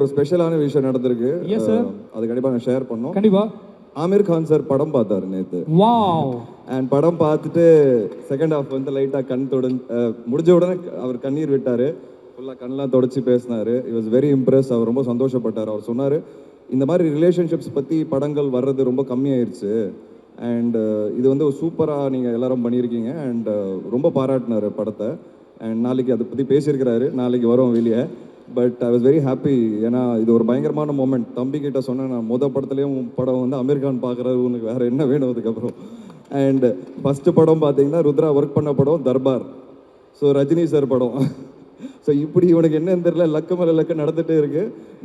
ஒரு ஸ்பெஷலான விஷயம் நடந்திருக்கு. Yes, sir. அது கண்டிப்பா நான் ஷேர் பண்ணோம். கண்டிப்பா. ஆமீர் கான் சார் படம் பார்த்தாரு நேத்து. வாவ். அண்ட் படம் பார்த்துட்டு செகண்ட் ஹாஃப் வந்து லைட்டா கண் முடிஞ்ச உடனே அவர் கண்ணீர் விட்டாரு. ஃபுல்லா கண்ணெல்லாம் தொடச்சி பேசினாரு. It was very impress. அவர் ரொம்ப சந்தோஷப்பட்டார். அவர் சொன்னாரு, இந்த மாதிரி ரிலேஷன்ஷிப்ஸ் பத்தி படங்கள் வர்றது ரொம்ப கம்மியாயிருச்சு. அண்ட் இது வந்து சூப்பராக நீங்கள் எல்லாரும் பண்ணியிருக்கீங்க. அண்ட் ரொம்ப பாராட்டினார் படத்தை. அண்ட் நாளைக்கு அதை பற்றி பேசியிருக்கிறாரு. நாளைக்கு வரும் வெளியே. But I was very happy. ஏன்னா இது ஒரு பயங்கரமான மூமெண்ட். தம்பிக்கிட்ட சொன்னேன், நான் படத்துலேயும் படம் வந்து அமீர் கான் பார்க்குறாரு, உனக்கு வேறு என்ன வேணும் அதுக்கப்புறம். அண்ட் ஃபஸ்ட்டு படம் பார்த்தீங்கன்னா ருத்ரா ஒர்க் பண்ண படம் தர்பார். ஸோ ரஜினி சார் படம். ஸோ இப்படி இவனுக்கு என்னன்னு தெரியல, லக்கு மேலே லக்கு நடந்துகிட்டே இருக்கு.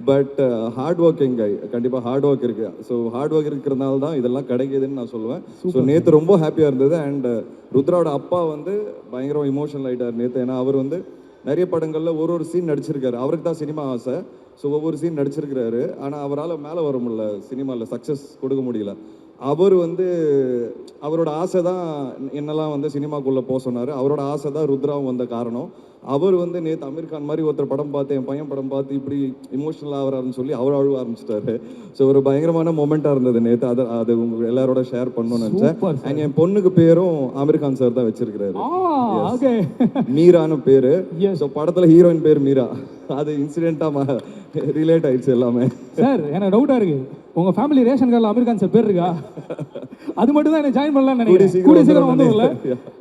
பட் ஹார்ட் ஒர்க்கிங் கை, கண்டிப்பாக ஹார்ட் ஒர்க் இருக்கு. ஸோ ஹார்ட் ஒர்க் இருக்கிறதுனால தான் இதெல்லாம் கிடைக்குதுன்னு நான் சொல்லுவேன். ஸோ நேற்று ரொம்ப ஹாப்பியாக இருந்தது. அண்ட் ருத்ராவோட அப்பா வந்து பயங்கரம் இமோஷனல் ஆகிட்டார் நேற்று. ஏன்னா அவர் வந்து நிறைய படங்களில் ஒரு சீன் நடிச்சிருக்காரு. அவருக்கு தான் சினிமா ஆசை. ஸோ ஒவ்வொரு சீன் நடிச்சிருக்கிறாரு. ஆனால் அவரால் மேலே வர முடியல, சினிமாவில் சக்ஸஸ் கொடுக்க முடியல. அவர் வந்து அவரோட ஆசை தான் என்னெல்லாம் வந்து சினிமாக்குள்ளே போக சொன்னார். அவரோட ஆசை தான் ருத்ராவும் வந்த காரணம். அவர் வந்து நேற்று அமீர் கான் மாதிரி ஒருத்தர் படம் பார்த்து, என் பையன் படம் பார்த்து இப்படி இமோஷனல் ஆகிறாருன்னு சொல்லி அவர் அழுவ ஆரம்பிச்சிட்டாரு. ஸோ ஒரு பயங்கரமான மொமெண்ட்டாக இருந்தது நேற்று. அது உங்களுக்கு எல்லாரோட ஷேர் பண்ணணும்னு நினச்சேன். அண்ட் என் பொண்ணுக்கு பேரும் அமீர் கான் சார் தான் வச்சிருக்கிறாரு. மீரான்னு பேரு. ஸோ படத்தில் ஹீரோயின் பேர் மீரா. அது இன்சிடென்ட்டாக ரிலேட் ஆயிடுச்சு எல்லாமே. சார் எனக்கு டவுட்டாக இருக்கு, உங்க ஃபேமிலி ரேஷன் கார்டில் அமீர் கான் சார் பேர் இருக்கா? அது மட்டும் தான் என்ன ஜாயின் பண்ணலாம்னு நினைக்கிறேன். கூடிய சீக்கிரம் வந்துடும்ல.